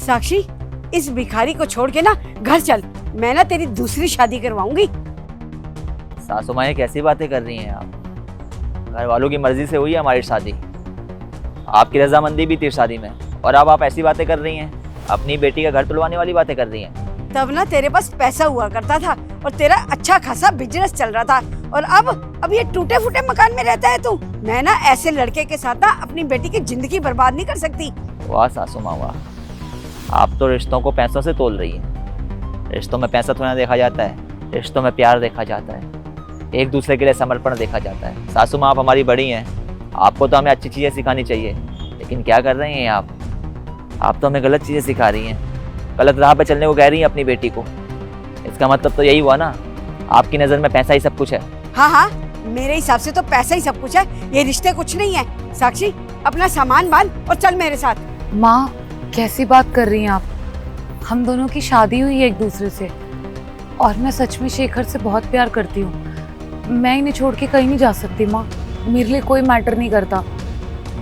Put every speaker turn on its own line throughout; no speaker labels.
साक्षी, इस भिखारी को छोड़ के ना घर चल, मैं ना तेरी दूसरी शादी करवाऊंगी।
सासू माँ ये कैसी बातें कर रही हैं आप? घर वालों की मर्जी से हुई है हमारी शादी, आपकी रजामंदी भी थी शादी में, और अब आप ऐसी बातें कर रही हैं, अपनी बेटी का घर तुलवाने वाली बातें कर रही हैं।
तब ना तेरे पास पैसा हुआ करता था और तेरा अच्छा खासा बिजनेस चल रहा था, और अब ये टूटे फूटे मकान में रहता है तू। मैं ना ऐसे लड़के के साथ ना अपनी बेटी की जिंदगी बर्बाद नहीं कर सकती।
वाह सासू माँ वाह, आप तो रिश्तों को पैसों से तोल रही हैं। रिश्तों में पैसा थोड़ा देखा जाता है, रिश्तों में प्यार देखा जाता है, एक दूसरे के लिए समर्पण देखा जाता है। सासू माँ आप हमारी बड़ी हैं, आपको तो हमें अच्छी चीज़ें सिखानी चाहिए, लेकिन क्या कर रही हैं आप तो हमें गलत चीज़ें सिखा रही हैं, गलत राह पे चलने को कह रही हैं अपनी बेटी को। इसका मतलब तो यही हुआ ना, आपकी नज़र में पैसा ही सब कुछ है।
हाँ हाँ, मेरे हिसाब से तो पैसा ही सब कुछ है, ये रिश्ते कुछ नहीं है। साक्षी, अपना सामान बांध और चल मेरे साथ।
माँ कैसी बात कर रही हैं आप? हम दोनों की शादी हुई है एक दूसरे से, और मैं सच में शेखर से बहुत प्यार करती हूँ। मैं इन्हें छोड़ के कहीं नहीं जा सकती माँ। मेरे लिए कोई मैटर नहीं करता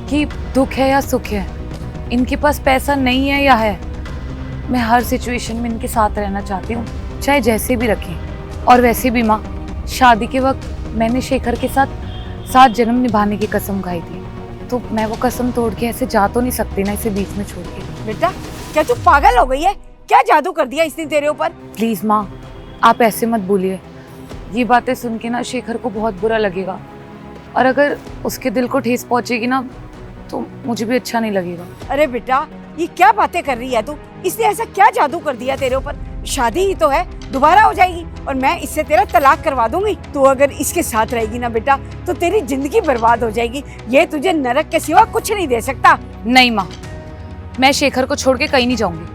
कि दुख है या सुख है, इनके पास पैसा नहीं है या है। मैं हर सिचुएशन में इनके साथ रहना चाहती हूँ, चाहे जैसे भी रखें। और वैसे भी माँ, शादी के वक्त मैंने शेखर के साथ 7 जन्म निभाने की कसम खाई थी, तो मैं वो कसम तोड़ के ऐसे जा तो नहीं सकती ना, इसे बीच में छोड़ के।
बेटा, क्या तू पागल हो गई है? क्या जादू कर दिया इसने तेरे ऊपर?
प्लीज माँ, आप ऐसे मत बोलिए। ये बातें सुन के ना शेखर को बहुत बुरा लगेगा, और अगर उसके दिल को ठेस पहुंचेगी ना तो मुझे भी अच्छा नहीं लगेगा।
अरे बेटा, ये क्या बातें कर रही है तू? इसने ऐसा क्या जादू कर दिया तेरे ऊपर? शादी ही तो है, दोबारा हो जाएगी, और मैं इससे तेरा तलाक करवा दूंगी। तू अगर इसके साथ रहेगी ना बेटा, तो तेरी जिंदगी बर्बाद हो जाएगी। ये तुझे नरक के सिवा कुछ नहीं दे सकता।
नहीं माँ, मैं शेखर को छोड़ के कहीं नहीं जाऊंगी।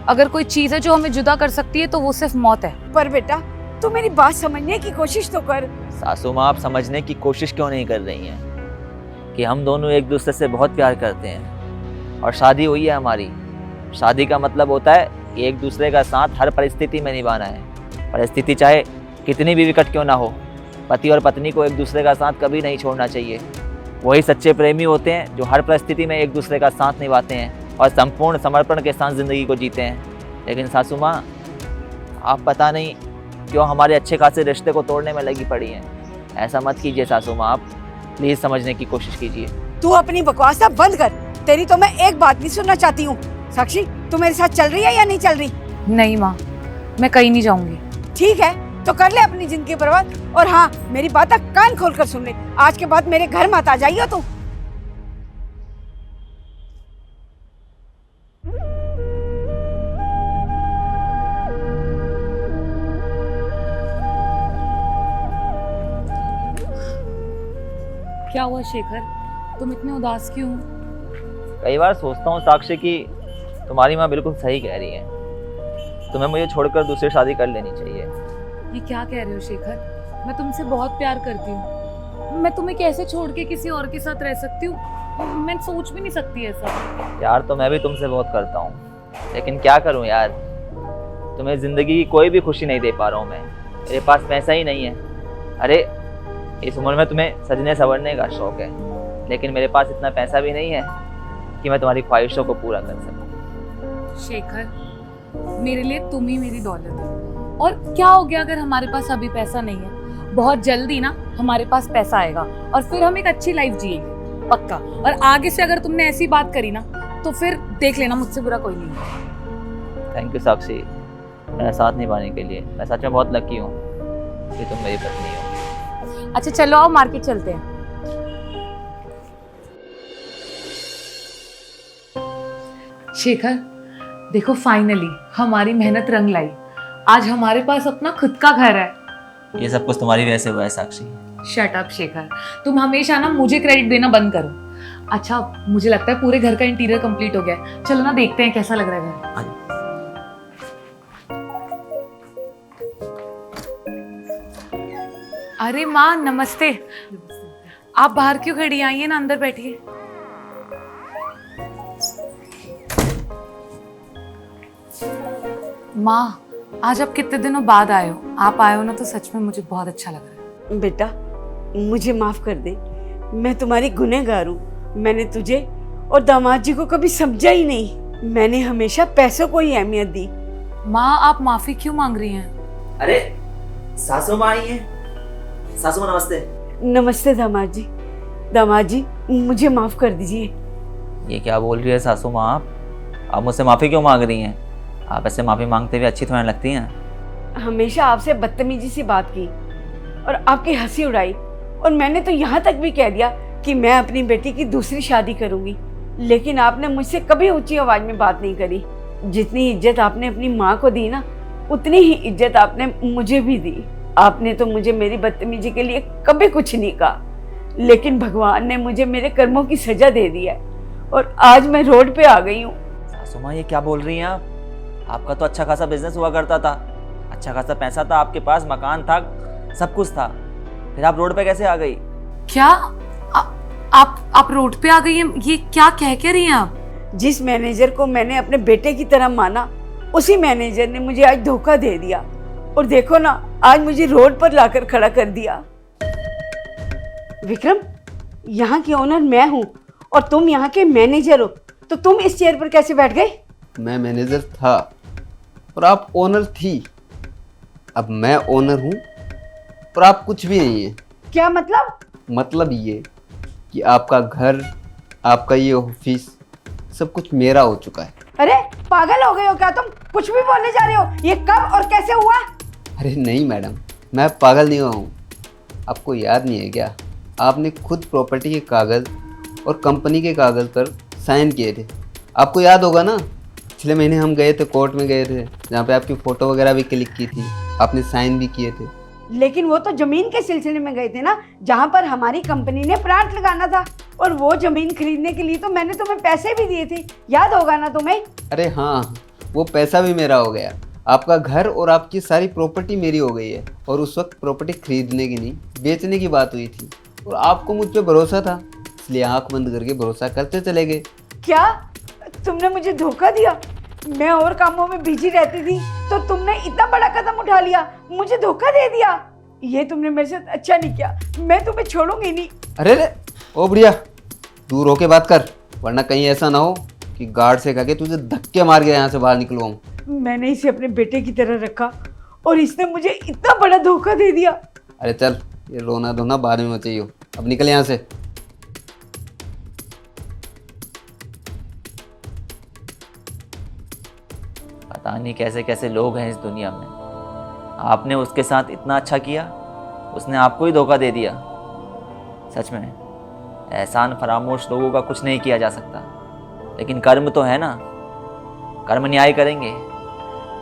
अगर कोई चीज है जो हमें जुदा कर सकती है तो वो सिर्फ मौत है।
पर बेटा, तू मेरी बात समझने की कोशिश तो कर।
सासू माँ आप समझने की कोशिश क्यों नहीं कर रही हैं कि हम दोनों एक दूसरे से बहुत प्यार करते हैं, और शादी हुई है हमारी। शादी का मतलब होता है कि एक दूसरे का साथ हर परिस्थिति में निभाना है। परिस्थिति चाहे कितनी भी विकट क्यों ना हो, पति और पत्नी को एक दूसरे का साथ कभी नहीं छोड़ना चाहिए। वही सच्चे प्रेमी होते हैं जो हर परिस्थिति में एक दूसरे का साथ निभाते हैं और संपूर्ण समर्पण के साथ ज़िंदगी को जीते हैं। लेकिन सासू माँ, आप पता नहीं क्यों हमारे अच्छे खासे रिश्ते को तोड़ने में लगी पड़ी हैं। ऐसा मत कीजिए सासू माँ, आप प्लीज़ समझने की कोशिश कीजिए।
तू अपनी बकवास ना बंद कर। तेरी तो मैं एक बात नहीं सुनना चाहती हूँ। साक्षी, तू मेरे साथ चल रही है या नहीं चल रही?
नहीं माँ, मैं कहीं नहीं जाऊंगी।
ठीक है, तो कर ले अपनी जिंदगी बर्बाद। और हाँ, मेरी बात कान खोल कर सुन ले, आज के बाद मेरे घर मत आ जाइयो तू।
क्या हुआ शेखर, तुम इतने उदास क्यों हो?
कई बार सोचता हूँ साक्षी कि तुम्हारी माँ बिल्कुल सही कह रही है, तुम्हें मुझे छोड़कर दूसरी शादी कर लेनी चाहिए।
ये क्या कह रहे हो शेखर? मैं तुमसे बहुत प्यार करती हूँ, मैं तुम्हें कैसे छोड़ के किसी और के साथ रह सकती हूँ? मैं सोच भी नहीं सकती ऐसा।
प्यार तो मैं भी तुमसे बहुत करता हूँ, लेकिन क्या करूँ यार, तुम्हें ज़िंदगी की कोई भी खुशी नहीं दे पा रहा हूँ मैं। मेरे पास पैसा ही नहीं है। अरे इस उम्र में तुम्हें सजने संवरने का शौक है, लेकिन मेरे पास इतना पैसा भी नहीं है कि मैं तुम्हारी ख्वाहिशों को पूरा कर सकूं।
शेखर, मेरे लिए तुम ही मेरी दौलत है। और क्या हो गया अगर हमारे पास अभी पैसा नहीं है? बहुत जल्दी ना हमारे पास पैसा आएगा और फिर हम एक अच्छी लाइफ जिएंगे, पक्का। और आगे से अगर तुमने ऐसी बात करी ना तो फिर देख लेना, मुझसे बुरा कोई नहीं है।
थैंक यू साक्षी, मेरा साथ निभाने के लिए। मैं सच में बहुत लकी हूँ कि तुम मेरी पत्नी हो।
अच्छा चलो आओ मार्केट चलते हैं। शेखर देखो, फाइनली हमारी मेहनत रंग लाई। आज हमारे पास अपना खुद का घर है।
ये सब कुछ तुम्हारी वजह से हुआ है साक्षी।
शट अप शेखर, तुम हमेशा ना मुझे क्रेडिट देना बंद करो। अच्छा, मुझे लगता है पूरे घर का इंटीरियर कंप्लीट हो गया है। चलो ना देखते हैं कैसा लग रहा है घर। अरे माँ नमस्ते। आप बाहर क्यों खड़ी? आइए ना अंदर बैठिए। माँ, आज आप कितने दिनों बाद आए हो। आप आए हो ना तो सच में मुझे बहुत अच्छा लग रहा है।
बेटा, मुझे माफ कर दे, मैं तुम्हारी गुनहगार हूँ। मैंने तुझे और दामाद जी को कभी समझा ही नहीं। मैंने हमेशा पैसों को ही अहमियत दी।
माँ, आप माफी क्यों मांग रही हैं?
अरे सासू माँ आई हैं। सासू माँ नमस्ते।
नमस्ते दामाद जी। दामाद जी, मुझे माफ कर दीजिए।
ये क्या बोल रही है सासू माँ आप मुझसे माफ़ी क्यों मांग रही हैं? आप ऐसे माफ़ी मांगते हुए अच्छी थोड़ी ना लगती हैं।
हमेशा आपसे बदतमीजी से बात की और आपकी हंसी उड़ाई, और मैंने तो यहाँ तक भी कह दिया कि मैं अपनी बेटी की दूसरी शादी करूँगी, लेकिन आपने मुझसे कभी ऊंची आवाज़ में बात नहीं करी। जितनी इज्जत आपने अपनी माँ को दी ना, उतनी ही इज्जत आपने मुझे भी दी। आपने तो मुझे मेरी बदतमीजी के लिए कभी कुछ नहीं कहा, लेकिन भगवान ने मुझे मेरे कर्मों की सजा दे दी है और आज मैं रोड पे आ गई हूँ।
सासू माँ ये क्या बोल रही हैं आप? आपका तो अच्छा खासा बिजनेस हुआ करता था, अच्छा खासा पैसा था आपके पास, मकान था, सब कुछ था, फिर आप रोड पे कैसे आ गई?
क्या आप रोड पे आ गई हैं? ये क्या कह के रही हैं आप?
जिस मैनेजर को मैंने अपने बेटे की तरह माना, उसी मैनेजर ने मुझे आज धोखा दे दिया, और देखो ना, आज मुझे रोड पर लाकर खड़ा कर दिया। विक्रम, यहाँ की ओनर मैं हूँ और तुम यहाँ के मैनेजर हो, तो तुम इस चेयर पर कैसे बैठ गए?
मैं मैनेजर था और आप ओनर थी। अब मैं ओनर हूँ और आप कुछ भी नहीं है।
क्या मतलब?
मतलब ये कि आपका घर, आपका ये ऑफिस, सब कुछ मेरा हो चुका है।
अरे पागल हो गए हो क्या तुम? कुछ भी बोले जा रहे हो। ये कब और कैसे हुआ?
अरे नहीं मैडम, मैं पागल नहीं हुआ हूँ। आपको याद नहीं है क्या? आपने खुद प्रॉपर्टी के कागज़ और कंपनी के कागज़ पर साइन किए थे। आपको याद होगा ना, पिछले महीने हम गए थे, कोर्ट में गए थे, जहाँ पे आपकी फ़ोटो वगैरह भी क्लिक की थी, आपने साइन भी किए थे।
लेकिन वो तो जमीन के सिलसिले में गए थे ना, जहाँ पर हमारी कंपनी ने प्लांट लगाना था, और वो जमीन खरीदने के लिए तो मैंने तुम्हें पैसे भी दिए थे, याद होगा ना तुम्हें?
अरे हाँ, वो पैसा भी मेरा हो गया। आपका घर और आपकी सारी प्रॉपर्टी मेरी हो गई है। और उस वक्त प्रॉपर्टी खरीदने की नहीं, बेचने की बात हुई थी, और आपको मुझ पर भरोसा था, इसलिए आंख बंद करके भरोसा करते चले गए।
क्या तुमने मुझे धोखा दिया? मैं और कामों में बिजी रहती थी, तो तुमने इतना बड़ा कदम उठा लिया, मुझे धोखा दे दिया। ये तुमने मेरे साथ अच्छा नहीं किया, मैं तुम्हें छोड़ूंगी नहीं।
अरे रे, ओ बढ़िया, दूर होके बात कर, वरना कहीं ऐसा ना हो कि गार्ड से कह के तुझे धक्के मार के यहाँ से बाहर निकलवाऊं।
मैंने इसे अपने बेटे की तरह रखा और इसने मुझे इतना बड़ा धोखा दे दिया।
अरे चल, ये रोना धोना बाद में मत चाहिए, अब निकल यहाँ से।
पता नहीं कैसे कैसे लोग हैं इस दुनिया में। आपने उसके साथ इतना अच्छा किया, उसने आपको ही धोखा दे दिया। सच में एहसान फरामोश लोगों का कुछ नहीं किया जा सकता, लेकिन कर्म तो है ना, कर्म न्याय करेंगे।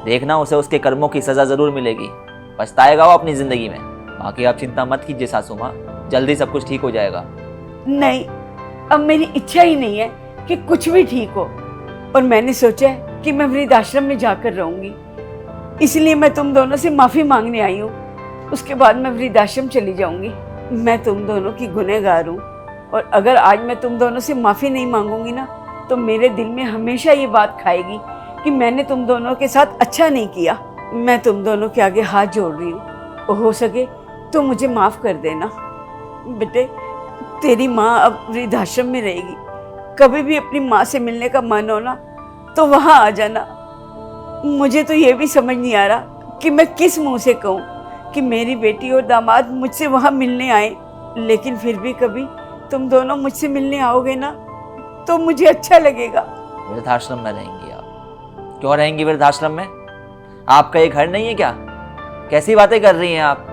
देखना, उसे उसके कर्मों की सज़ा ज़रूर मिलेगी, पछताएगा वो अपनी ज़िंदगी में। बाकी आप चिंता मत कीजिए सासू माँ, जल्दी सब कुछ ठीक हो जाएगा।
नहीं, अब मेरी इच्छा ही नहीं है कि कुछ भी ठीक हो, और मैंने सोचा है कि मैं वृद्धाश्रम में जाकर रहूंगी, इसलिए मैं तुम दोनों से माफ़ी मांगने आई हूँ। उसके बाद मैं वृद्धाश्रम चली जाऊंगी। मैं तुम दोनों की गुनहगार हूँ, और अगर आज मैं तुम दोनों से माफ़ी नहीं मांगूंगी ना, तो मेरे दिल में हमेशा ये बात खाएगी कि मैंने तुम दोनों के साथ अच्छा नहीं किया। मैं तुम दोनों के आगे हाथ जोड़ रही हूँ, और हो सके तो मुझे माफ़ कर देना। बेटे, तेरी माँ अब वृद्धाश्रम में रहेगी, कभी भी अपनी माँ से मिलने का मन हो ना, तो वहाँ आ जाना। मुझे तो ये भी समझ नहीं आ रहा कि मैं किस मुंह से कहूँ कि मेरी बेटी और दामाद मुझसे वहाँ मिलने आए, लेकिन फिर भी कभी तुम दोनों मुझसे मिलने आओगे ना, तो मुझे अच्छा लगेगा।
वृद्धाश्रम में रहेंगी आप? क्यों रहेंगी वृद्धाश्रम में? आपका ये घर नहीं है क्या? कैसी बातें कर रही हैं आप?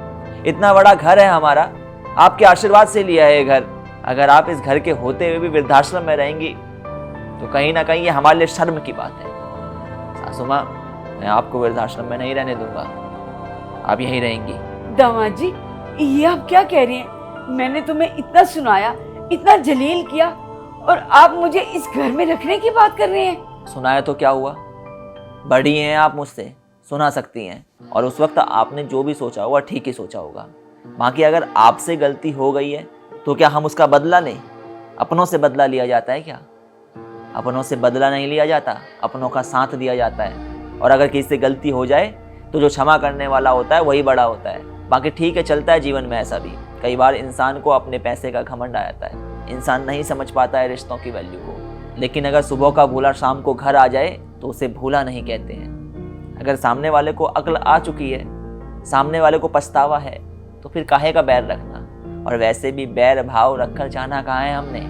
इतना बड़ा घर है हमारा, आपके आशीर्वाद से लिया है ये घर। अगर आप इस घर के होते हुए भी वृद्धाश्रम में रहेंगी, तो कहीं ना कहीं ये हमारे लिए शर्म की बात है। सासू माँ, मैं आपको वृद्धाश्रम में नहीं रहने दूंगा, आप यहीं रहेंगी।
दामाद जी, ये आप क्या कह रही हैं? मैंने तुम्हें इतना सुनाया, इतना जलील किया, और आप मुझे इस घर में रखने की बात कर रहे हैं?
सुनाया तो क्या हुआ, बड़ी हैं आप मुझसे, सुना सकती हैं। और उस वक्त आपने जो भी सोचा होगा ठीक ही सोचा होगा। बाकी अगर आपसे गलती हो गई है तो क्या हम उसका बदला लें? अपनों से बदला लिया जाता है क्या? अपनों से बदला नहीं लिया जाता, अपनों का साथ दिया जाता है। और अगर किसी से गलती हो जाए तो जो क्षमा करने वाला होता है वही बड़ा होता है। बाकी ठीक है, चलता है जीवन में ऐसा भी। कई बार इंसान को अपने पैसे का घमंड आ जाता है, इंसान नहीं समझ पाता है रिश्तों की वैल्यू को, लेकिन अगर सुबह का भूला शाम को घर आ जाए तो उसे भूला नहीं कहते हैं। अगर सामने वाले को अक्ल आ चुकी है, सामने वाले को पछतावा है, तो फिर काहे का बैर रखना। और वैसे भी बैर भाव रखकर जाना कहाँ है हमने।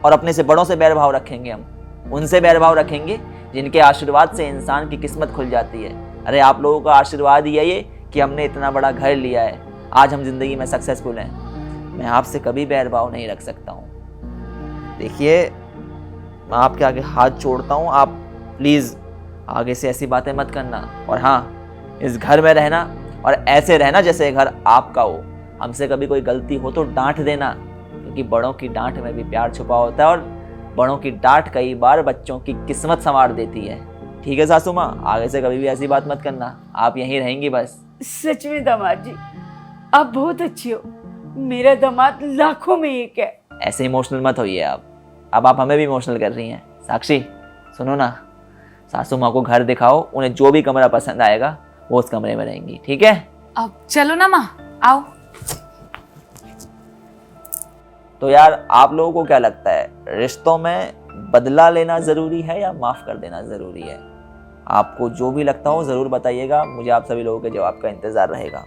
और अपने से बड़ों से बैर भाव रखेंगे हम, उनसे बैर भाव रखेंगे जिनके आशीर्वाद से इंसान की किस्मत खुल जाती है। अरे आप लोगों का आशीर्वाद ही है ये कि हमने इतना बड़ा घर लिया है, आज हम जिंदगी में सक्सेसफुल हैं। मैं आपसे कभी बैर भाव नहीं रख सकता हूँ। देखिए, मैं आपके आगे हाथ जोड़ता हूँ, आप प्लीज़ आगे से ऐसी बातें मत करना। और हाँ, इस घर में रहना और ऐसे रहना जैसे घर आपका हो। हमसे कभी कोई गलती हो तो डांट देना, क्योंकि बड़ों की डांट में भी प्यार छुपा होता है और बड़ों की डांट कई बार बच्चों की किस्मत संवार देती है। ठीक है सासू माँ, आगे से कभी भी ऐसी बात मत करना, आप यहीं रहेंगी बस।
सच में दामाद जी, आप बहुत अच्छी हो। मेरा दामाद लाखों में एक है।
ऐसे इमोशनल मत होइए आप। अब आप हमें भी इमोशनल कर रही हैं। साक्षी सुनो ना, सासू माँ को घर दिखाओ, उन्हें जो भी कमरा पसंद आएगा वो उस कमरे में रहेंगी। ठीक है?
अब चलो ना माँ, आओ।
तो यार, आप लोगों को क्या लगता है, रिश्तों में बदला लेना ज़रूरी है या माफ़ कर देना ज़रूरी है? आपको जो भी लगता हो ज़रूर बताइएगा, मुझे आप सभी लोगों के जवाब का इंतज़ार रहेगा।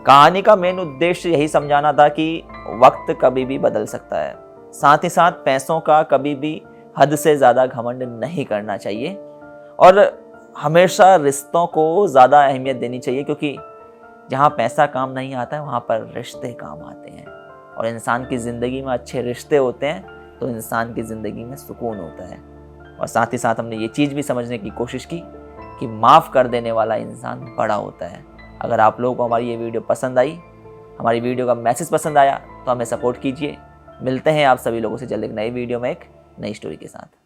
कहानी का मेन उद्देश्य यही समझाना था कि वक्त कभी भी बदल सकता है, साथ ही साथ पैसों का कभी भी हद से ज़्यादा घमंड नहीं करना चाहिए और हमेशा रिश्तों को ज़्यादा अहमियत देनी चाहिए, क्योंकि जहाँ पैसा काम नहीं आता है वहाँ पर रिश्ते काम आते हैं। और इंसान की ज़िंदगी में अच्छे रिश्ते होते हैं तो इंसान की ज़िंदगी में सुकून होता है। और साथ ही साथ हमने ये चीज़ भी समझने की कोशिश की कि माफ़ कर देने वाला इंसान बड़ा होता है। अगर आप लोगों को हमारी ये वीडियो पसंद आई, हमारी वीडियो का मैसेज पसंद आया, तो हमें सपोर्ट कीजिए। मिलते हैं आप सभी लोगों से जल्द एक नई वीडियो में एक नई स्टोरी के साथ।